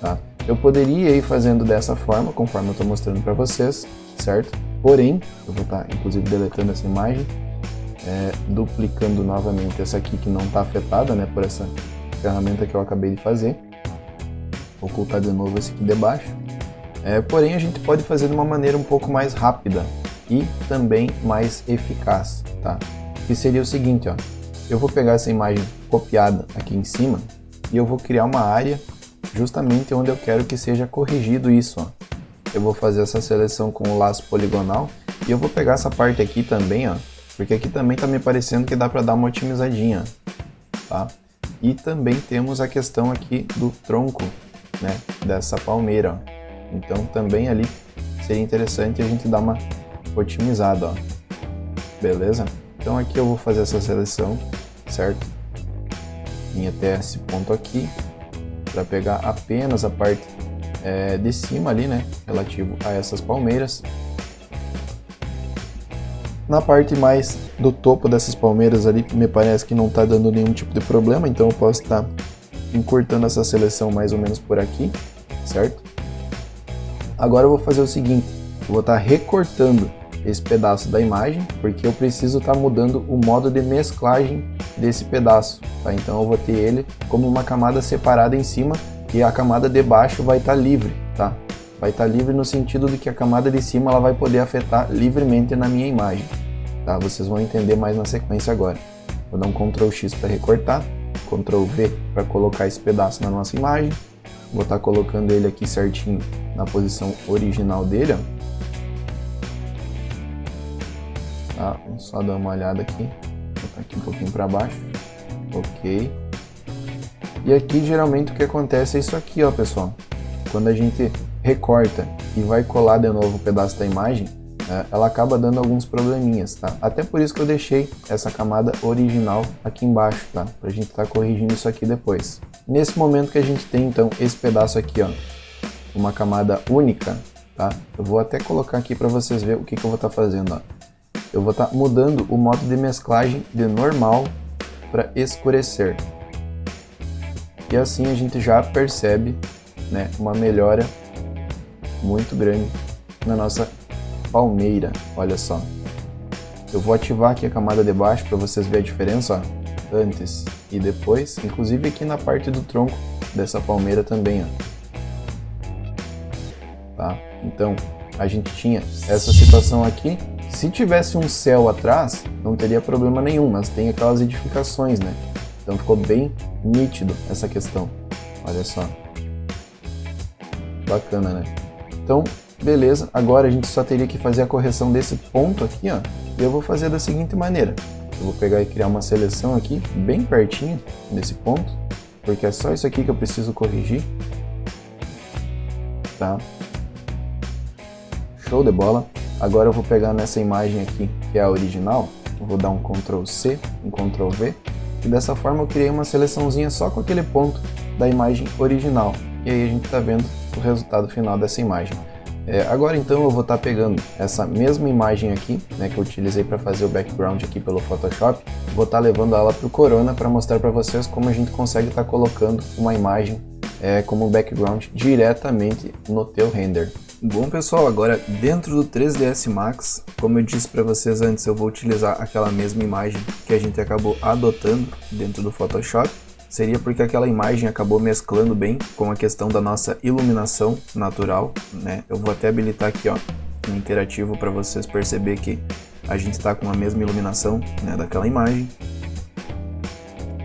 Speaker 2: tá? Eu poderia ir fazendo dessa forma, conforme eu estou mostrando para vocês, certo? Porém, eu vou estar inclusive deletando essa imagem, duplicando novamente essa aqui que não está afetada, né, por essa ferramenta que eu acabei de fazer. Vou ocultar de novo esse aqui debaixo. Porém, a gente pode fazer de uma maneira um pouco mais rápida e também mais eficaz, tá? Que seria o seguinte, ó. Eu vou pegar essa imagem copiada aqui em cima e eu vou criar uma área justamente onde eu quero que seja corrigido isso, ó. Eu vou fazer essa seleção com o laço poligonal e eu vou pegar essa parte aqui também, ó, porque aqui também tá me parecendo que dá para dar uma otimizadinha, tá? E também temos a questão aqui do tronco, né, dessa palmeira, ó. Então também ali seria interessante a gente dar uma otimizada, ó. Beleza? Então aqui eu vou fazer essa seleção, certo? Vim até esse ponto aqui para pegar apenas a parte de cima ali, né, relativo a essas palmeiras. Na parte mais do topo dessas palmeiras ali, me parece que não está dando nenhum tipo de problema, então eu posso estar encurtando essa seleção mais ou menos por aqui, certo? Agora eu vou fazer o seguinte, eu vou estar recortando esse pedaço da imagem, porque eu preciso estar mudando o modo de mesclagem desse pedaço, tá? Então eu vou ter ele como uma camada separada em cima e a camada de baixo vai estar livre, tá? Vai estar livre no sentido de que a camada de cima ela vai poder afetar livremente na minha imagem, tá? Vocês vão entender mais na sequência agora. Vou dar um Ctrl X para recortar, Ctrl V para colocar esse pedaço na nossa imagem. Vou estar colocando ele aqui certinho na posição original dele, ó. Tá, vamos só dar uma olhada aqui. Vou botar aqui um pouquinho para baixo. Ok. E aqui geralmente o que acontece é isso aqui, ó, pessoal. Quando a gente recorta e vai colar de novo o pedaço da imagem, ela acaba dando alguns probleminhas, tá? Até por isso que eu deixei essa camada original aqui embaixo, tá? Pra gente estar corrigindo isso aqui depois. Nesse momento que a gente tem então esse pedaço aqui, ó, uma camada única, tá? Eu vou até colocar aqui para vocês verem o que eu vou estar fazendo, ó. Eu vou estar mudando o modo de mesclagem de normal para escurecer. E assim a gente já percebe, né, uma melhora muito grande na nossa palmeira. Olha só. Eu vou ativar aqui a camada de baixo para vocês verem a diferença, ó, antes e depois, inclusive aqui na parte do tronco dessa palmeira também, ó. Tá? Então, a gente tinha essa situação aqui. Se tivesse um céu atrás, não teria problema nenhum, mas tem aquelas edificações, né? Então ficou bem nítido essa questão. Olha só. Bacana, né? Então, beleza. Agora a gente só teria que fazer a correção desse ponto aqui, ó. E eu vou fazer da seguinte maneira. Eu vou pegar e criar uma seleção aqui, bem pertinho desse ponto, porque é só isso aqui que eu preciso corrigir. Tá? Show de bola. Agora eu vou pegar nessa imagem aqui, que é a original, eu vou dar um Ctrl C, um Ctrl V, e dessa forma eu criei uma seleçãozinha só com aquele ponto da imagem original. E aí a gente está vendo o resultado final dessa imagem. Agora então eu vou estar pegando essa mesma imagem aqui, né, que eu utilizei para fazer o background aqui pelo Photoshop, vou estar levando ela para o Corona para mostrar para vocês como a gente consegue estar colocando uma imagem como background diretamente no teu render. Bom pessoal, agora dentro do 3ds Max, como eu disse para vocês antes, eu vou utilizar aquela mesma imagem que a gente acabou adotando dentro do Photoshop. Seria porque aquela imagem acabou mesclando bem com a questão da nossa iluminação natural, né? Eu vou até habilitar aqui, ó, no interativo para vocês perceber que a gente está com a mesma iluminação, né, daquela imagem,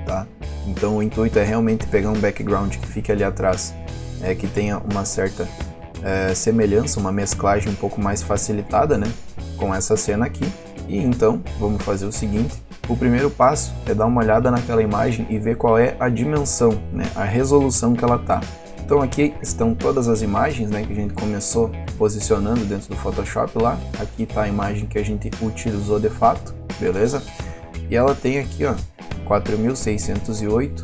Speaker 2: tá? Então o intuito é realmente pegar um background que fique ali atrás, que tenha uma certa semelhança, uma mesclagem um pouco mais facilitada, né, com essa cena aqui. E então vamos fazer o seguinte. O primeiro passo é dar uma olhada naquela imagem e ver qual é a dimensão, né, a resolução que ela tá. Então aqui estão todas as imagens, né, que a gente começou posicionando dentro do Photoshop lá. Aqui está a imagem que a gente utilizou de fato, beleza? E ela tem aqui, ó, 4608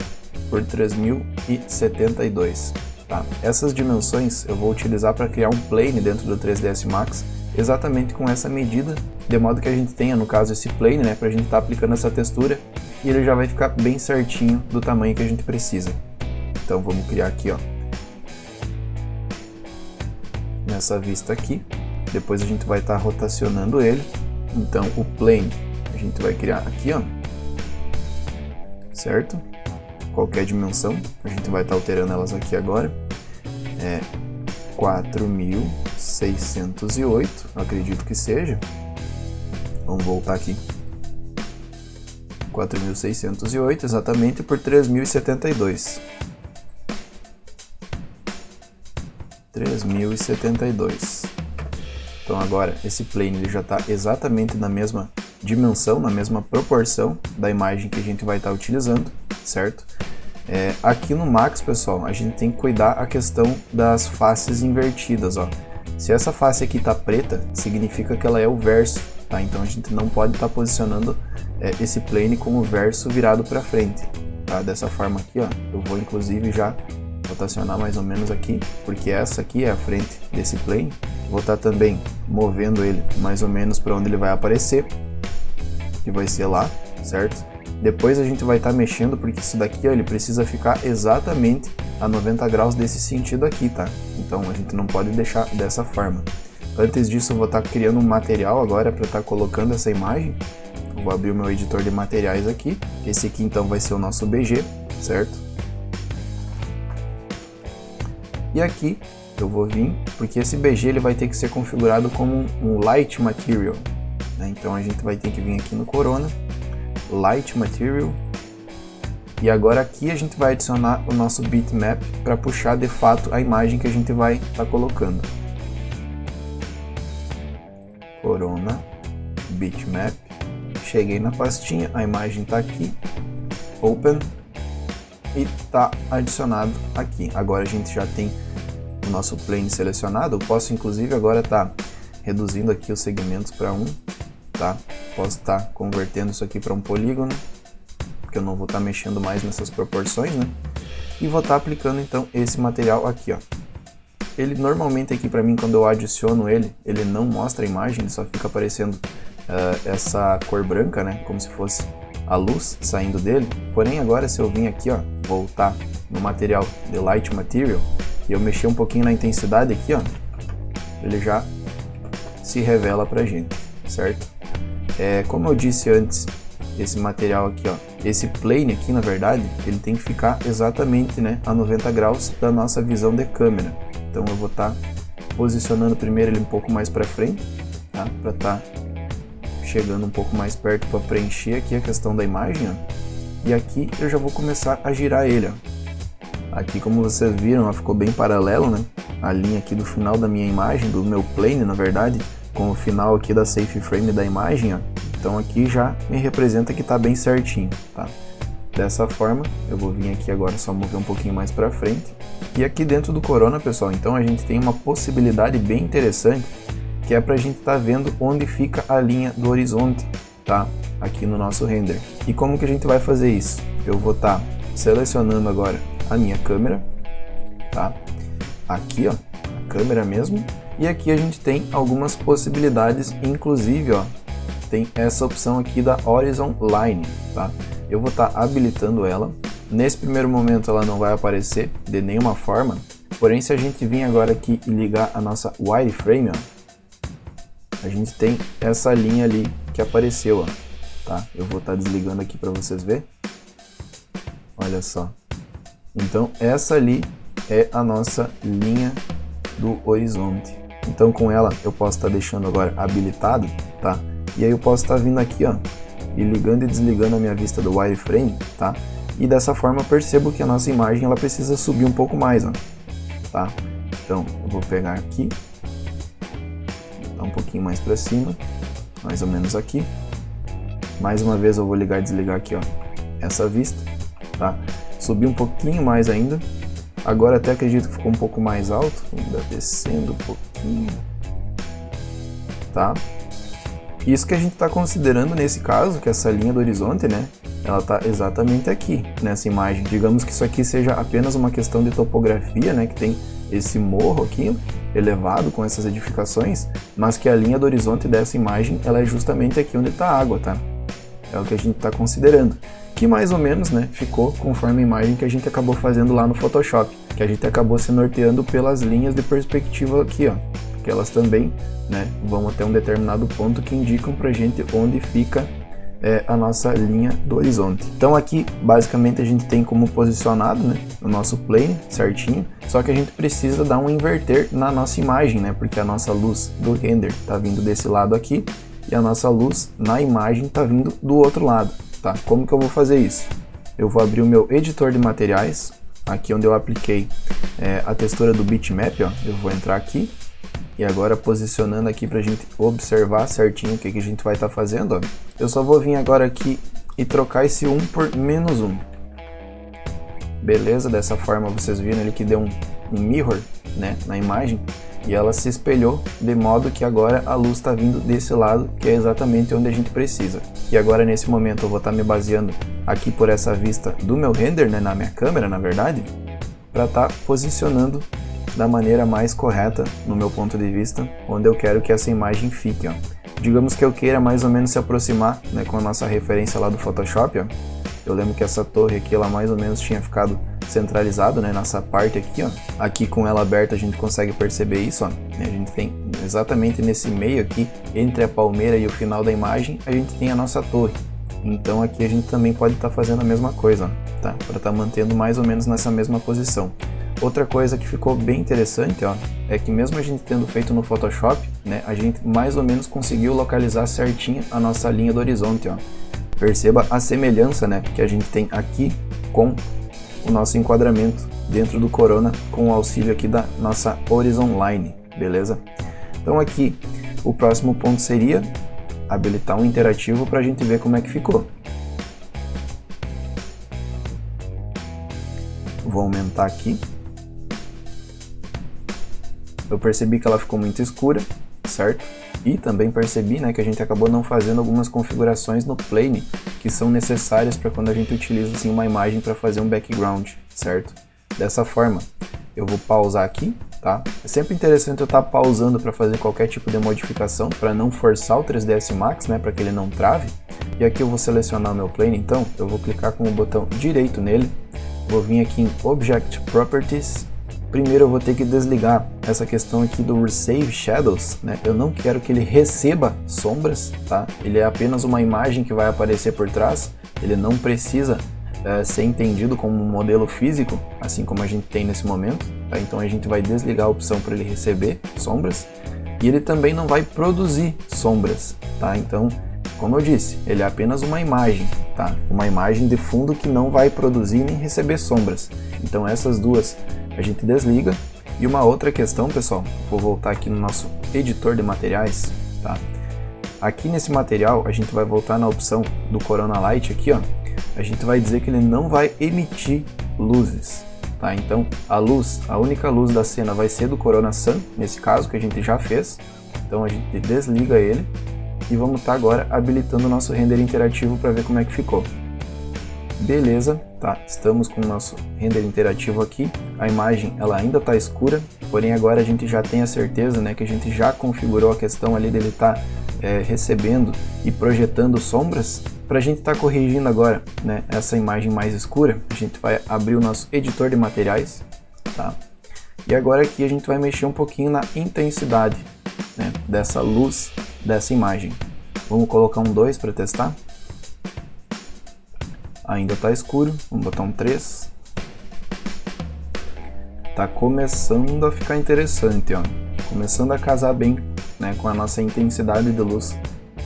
Speaker 2: por 3072. Tá? Essas dimensões eu vou utilizar para criar um plane dentro do 3ds Max, exatamente com essa medida, de modo que a gente tenha, no caso, esse plane, né, para a gente estar aplicando essa textura, e ele já vai ficar bem certinho do tamanho que a gente precisa. Então vamos criar aqui, ó, nessa vista aqui. Depois a gente vai estar rotacionando ele. Então o plane a gente vai criar aqui, ó, certo? Qualquer dimensão, a gente vai estar alterando elas aqui agora. 4608, acredito que seja. Vamos voltar aqui. 4608 exatamente por 3072. 3072. Então agora esse plane ele já está exatamente na mesma dimensão, na mesma proporção da imagem que a gente vai estar utilizando, certo? Aqui no Max, pessoal, a gente tem que cuidar a questão das faces invertidas, ó. Se essa face aqui tá preta, significa que ela é o verso, tá? Então a gente não pode estar posicionando esse plane com o verso virado para frente, tá? Dessa forma aqui, ó, eu vou inclusive já rotacionar mais ou menos aqui, porque essa aqui é a frente desse plane. Vou estar também movendo ele mais ou menos para onde ele vai aparecer, que vai ser lá, certo? Depois a gente vai estar mexendo, porque isso daqui, ó, ele precisa ficar exatamente a 90 graus desse sentido aqui, tá? Então a gente não pode deixar dessa forma. Antes disso eu vou estar criando um material agora para estar colocando essa imagem. Eu vou abrir o meu editor de materiais aqui. Esse aqui então vai ser o nosso BG, certo? E aqui eu vou vir, porque esse BG ele vai ter que ser configurado como um Light Material, né? Então a gente vai ter que vir aqui no Corona, Light Material, e agora aqui a gente vai adicionar o nosso bitmap para puxar de fato a imagem que a gente vai estar colocando. Corona, bitmap, cheguei na pastinha, a imagem está aqui, open, e está adicionado aqui. Agora a gente já tem o nosso plane selecionado. Eu posso inclusive agora estar reduzindo aqui os segmentos para 1, tá? Posso estar convertendo isso aqui para um polígono, porque eu não vou estar mexendo mais nessas proporções, né? E vou estar aplicando então esse material aqui, ó. Ele normalmente aqui para mim, quando eu adiciono ele não mostra a imagem, ele só fica aparecendo essa cor branca, né? Como se fosse a luz saindo dele. Porém agora, se eu vir aqui, ó, voltar no material de Light Material e eu mexer um pouquinho na intensidade aqui, ó, ele já se revela pra gente, certo? Como eu disse antes, esse material aqui, ó, esse plane aqui, na verdade, ele tem que ficar exatamente, né, a 90 graus da nossa visão de câmera. Então eu vou estar posicionando primeiro ele um pouco mais para frente, tá? Para estar chegando um pouco mais perto para preencher aqui a questão da imagem, ó. E aqui eu já vou começar a girar ele, ó. Aqui, como vocês viram, ela ficou bem paralelo, né? A linha aqui do final da minha imagem, do meu plane, na verdade, com o final aqui da safe frame da imagem, ó. Então aqui já me representa que tá bem certinho, tá? Dessa forma, eu vou vir aqui agora só mover um pouquinho mais para frente. E aqui dentro do Corona, pessoal, então a gente tem uma possibilidade bem interessante, que é pra gente tá vendo onde fica a linha do horizonte, tá? Aqui no nosso render. E como que a gente vai fazer isso? Eu vou estar selecionando agora a minha câmera, tá? Aqui, ó, a câmera mesmo. E aqui a gente tem algumas possibilidades, inclusive, ó, tem essa opção aqui da Horizon Line, tá? Eu vou estar habilitando ela. Nesse primeiro momento ela não vai aparecer de nenhuma forma, porém se a gente vir agora aqui e ligar a nossa wireframe, ó, a gente tem essa linha ali que apareceu, ó, tá? Eu vou estar desligando aqui para vocês verem. Olha só. Então essa ali é a nossa linha do horizonte. Então com ela eu posso estar deixando agora habilitado, tá? E aí eu posso estar vindo aqui, ó, e ligando e desligando a minha vista do wireframe, tá? E dessa forma eu percebo que a nossa imagem ela precisa subir um pouco mais, ó, tá? Então eu vou pegar aqui, um pouquinho mais para cima, mais ou menos aqui. Mais uma vez eu vou ligar e desligar aqui, ó, essa vista, tá? Subir um pouquinho mais ainda. Agora até acredito que ficou um pouco mais alto, ainda descendo um pouquinho, tá? Isso que a gente está considerando nesse caso, que essa linha do horizonte, né, ela está exatamente aqui nessa imagem. Digamos que isso aqui seja apenas uma questão de topografia, né, que tem esse morro aqui elevado com essas edificações, mas que a linha do horizonte dessa imagem ela é justamente aqui onde está a água, tá? É o que a gente está considerando, que mais ou menos, né, ficou conforme a imagem que a gente acabou fazendo lá no Photoshop, que a gente acabou se norteando pelas linhas de perspectiva aqui, ó, que elas também, né, vão até um determinado ponto que indicam pra gente onde fica a nossa linha do horizonte. Então aqui basicamente a gente tem como posicionado, né, o nosso plane certinho, só que a gente precisa dar um inverter na nossa imagem, né, porque a nossa luz do render tá vindo desse lado aqui e a nossa luz na imagem tá vindo do outro lado, tá? Como que eu vou fazer isso? Eu vou abrir o meu editor de materiais, aqui onde eu apliquei a textura do bitmap, ó, eu vou entrar aqui e agora posicionando aqui pra gente observar certinho o que a gente vai estar fazendo, ó. Eu só vou vir agora aqui e trocar esse 1 por -1. Beleza? Dessa forma vocês viram ele que deu um mirror, né, na imagem e ela se espelhou de modo que agora a luz está vindo desse lado, que é exatamente onde a gente precisa. E agora nesse momento eu vou estar me baseando aqui por essa vista do meu render, né, na minha câmera na verdade, para estar posicionando da maneira mais correta, no meu ponto de vista, onde eu quero que essa imagem fique, ó. Digamos que eu queira mais ou menos se aproximar, né, com a nossa referência lá do Photoshop, ó. Eu lembro que essa torre aqui, ela mais ou menos tinha ficado centralizado, né, nessa parte aqui, ó. Aqui com ela aberta a gente consegue perceber isso, ó. A gente tem exatamente nesse meio aqui, entre a palmeira e o final da imagem, a gente tem a nossa torre. Então aqui a gente também pode estar fazendo a mesma coisa, ó, tá? Para estar mantendo mais ou menos nessa mesma posição. Outra coisa que ficou bem interessante, ó, é que mesmo a gente tendo feito no Photoshop, né, a gente mais ou menos conseguiu localizar certinho a nossa linha do horizonte, ó. Perceba a semelhança, né, que a gente tem aqui com o nosso enquadramento dentro do Corona com o auxílio aqui da nossa Horizon Line, beleza? Então aqui o próximo ponto seria habilitar um interativo para a gente ver como é que ficou. Vou aumentar aqui. Eu percebi que ela ficou muito escura, certo? E também percebi, né, que a gente acabou não fazendo algumas configurações no plane que são necessárias para quando a gente utiliza assim, uma imagem para fazer um background, certo? Dessa forma, eu vou pausar aqui, tá? É sempre interessante eu estar pausando para fazer qualquer tipo de modificação, para não forçar o 3ds Max, né, para que ele não trave. E aqui eu vou selecionar o meu plane, então eu vou clicar com o botão direito nele, vou vir aqui em Object Properties. Primeiro eu vou ter que desligar essa questão aqui do Resave Shadows, né? Eu não quero que ele receba sombras, tá? Ele é apenas uma imagem que vai aparecer por trás, ele não precisa ser entendido como um modelo físico, assim como a gente tem nesse momento, tá? Então a gente vai desligar a opção para ele receber sombras, e ele também não vai produzir sombras, tá? Então, como eu disse, ele é apenas uma imagem, tá? Uma imagem de fundo que não vai produzir nem receber sombras. Então essas duas a gente desliga. E uma outra questão, pessoal, vou voltar aqui no nosso editor de materiais, tá? Aqui nesse material a gente vai voltar na opção do Corona Light aqui, ó. A gente vai dizer que ele não vai emitir luzes, tá? Então a única luz da cena vai ser do Corona Sun, nesse caso que a gente já fez. Então a gente desliga ele e vamos estar agora habilitando o nosso render interativo para ver como é que ficou. Beleza, tá? Estamos com o nosso render interativo aqui. A imagem ela ainda está escura, porém agora a gente já tem a certeza, né, que a gente já configurou a questão ali dele estar recebendo e projetando sombras. Para a gente estar corrigindo agora, né, essa imagem mais escura, a gente vai abrir o nosso editor de materiais, tá? E agora aqui a gente vai mexer um pouquinho na intensidade, né, dessa luz dessa imagem. Vamos colocar um 2 para testar. Ainda está escuro, vamos botar um 3. Tá começando a ficar interessante, ó. Começando a casar bem, né, com a nossa intensidade de luz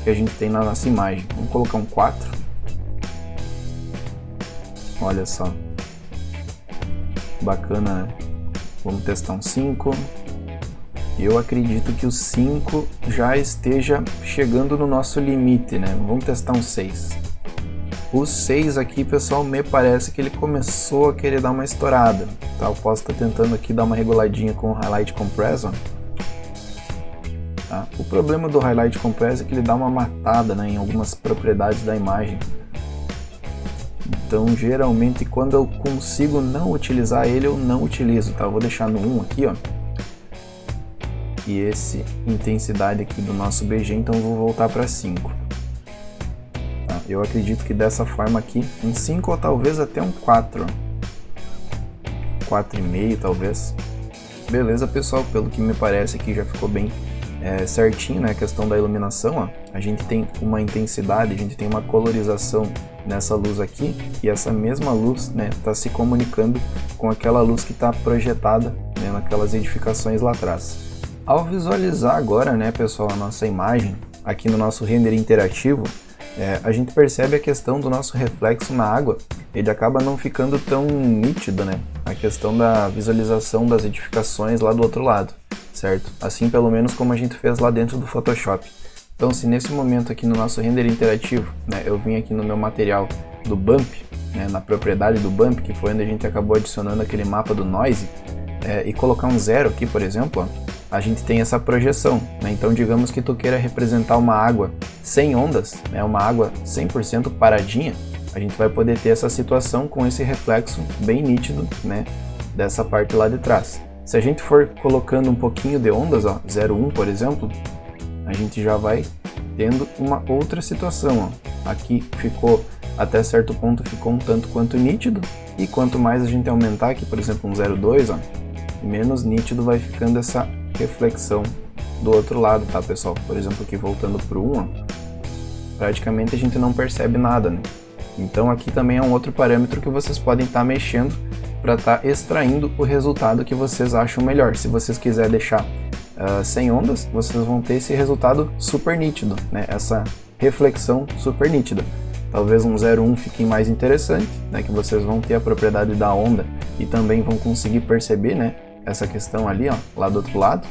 Speaker 2: que a gente tem na nossa imagem. Vamos colocar um 4. Olha só. Bacana, né? Vamos testar um 5. Eu acredito que o 5 já esteja chegando no nosso limite, né? Vamos testar um 6. O 6 aqui, pessoal, me parece que ele começou a querer dar uma estourada, tá? Eu posso estar tentando aqui dar uma reguladinha com o Highlight Compressor. Tá? O problema do Highlight Compressor é que ele dá uma matada, né, em algumas propriedades da imagem. Então, geralmente, quando eu consigo não utilizar ele, eu não utilizo, tá? Eu vou deixar no 1 aqui, ó. E esse intensidade aqui do nosso BG, então eu vou voltar para 5. Eu acredito que dessa forma aqui, um 5 ou talvez até um 4. 4,5 talvez. Beleza, pessoal, pelo que me parece aqui já ficou bem certinho, né? A questão da iluminação, ó. A gente tem uma intensidade, a gente tem uma colorização nessa luz aqui. E essa mesma luz, né, tá se comunicando com aquela luz que está projetada, né, naquelas edificações lá atrás. Ao visualizar agora, né, pessoal, a nossa imagem aqui no nosso render interativo, a gente percebe a questão do nosso reflexo na água, ele acaba não ficando tão nítido, né? A questão da visualização das edificações lá do outro lado, certo? Assim pelo menos como a gente fez lá dentro do Photoshop. Então se nesse momento aqui no nosso render interativo, né, eu vim aqui no meu material do Bump, né, na propriedade do Bump, que foi onde a gente acabou adicionando aquele mapa do Noise, e colocar um 0 aqui, por exemplo, ó, a gente tem essa projeção, né? Então digamos que tu queira representar uma água sem ondas, né? Uma água 100% paradinha, a gente vai poder ter essa situação com esse reflexo bem nítido, né, dessa parte lá de trás. Se a gente for colocando um pouquinho de ondas, ó, 0,1 por exemplo, a gente já vai tendo uma outra situação, ó. Aqui ficou, até certo ponto ficou um tanto quanto nítido, e quanto mais a gente aumentar aqui, por exemplo um 0,2, ó, menos nítido vai ficando essa reflexão do outro lado, tá, pessoal? Por exemplo, aqui voltando pro 1, ó, praticamente a gente não percebe nada, né? Então aqui também é um outro parâmetro que vocês podem estar mexendo para estar extraindo o resultado que vocês acham melhor. Se vocês quiserem deixar sem ondas, vocês vão ter esse resultado super nítido, né? Essa reflexão super nítida. Talvez um 0,1 fique mais interessante, né? Que vocês vão ter a propriedade da onda e também vão conseguir perceber, né, essa questão ali, ó, lá do outro lado.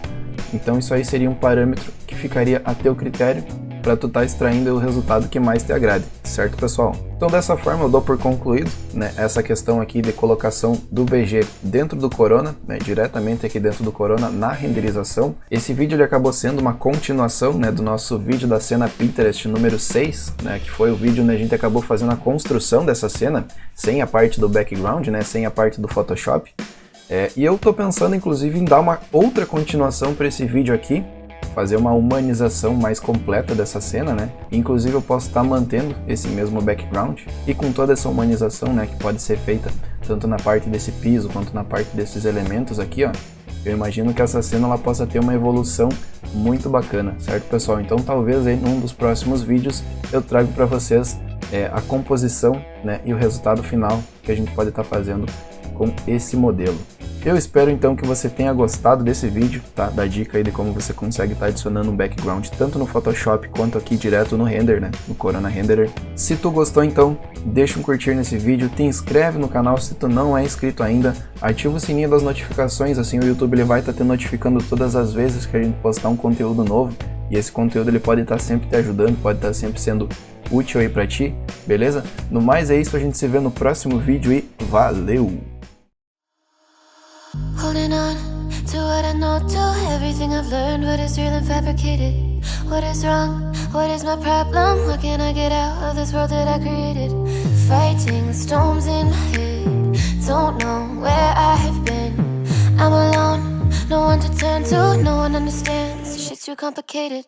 Speaker 2: Então isso aí seria um parâmetro que ficaria a teu critério para tu estar extraindo o resultado que mais te agrade, certo, pessoal? Então dessa forma eu dou por concluído, né, essa questão aqui de colocação do BG dentro do Corona, né, diretamente aqui dentro do Corona na renderização. Esse vídeo ele acabou sendo uma continuação, né, do nosso vídeo da cena Pinterest número 6, né, que foi o vídeo onde a gente acabou fazendo a construção dessa cena, sem a parte do background, né, sem a parte do Photoshop. E eu tô pensando inclusive em dar uma outra continuação para esse vídeo aqui, fazer uma humanização mais completa dessa cena, né? Inclusive eu posso estar mantendo esse mesmo background e com toda essa humanização, né, que pode ser feita tanto na parte desse piso quanto na parte desses elementos aqui, ó. Eu imagino que essa cena ela possa ter uma evolução muito bacana, certo, pessoal? Então talvez aí num dos próximos vídeos eu trago para vocês a composição, né, e o resultado final que a gente pode estar fazendo com esse modelo. Eu espero então que você tenha gostado desse vídeo, tá? Da dica aí de como você consegue estar adicionando um background tanto no Photoshop quanto aqui direto no render, né? No Corona Renderer. Se tu gostou então, deixa um curtir nesse vídeo, te inscreve no canal se tu não é inscrito ainda, ativa o sininho das notificações, assim o YouTube ele vai estar te notificando todas as vezes que a gente postar um conteúdo novo, e esse conteúdo ele pode estar sempre te ajudando, pode estar sempre sendo útil aí pra ti, beleza? No mais é isso, a gente se vê no próximo vídeo e valeu!
Speaker 3: Holding on to what I know, to everything I've learned, what is real and fabricated, what is wrong, what is my problem, what can I get out of this world that I created, fighting the storms in my head, don't know where I have been, I'm alone, no one to turn to, no one understands, shit's too complicated.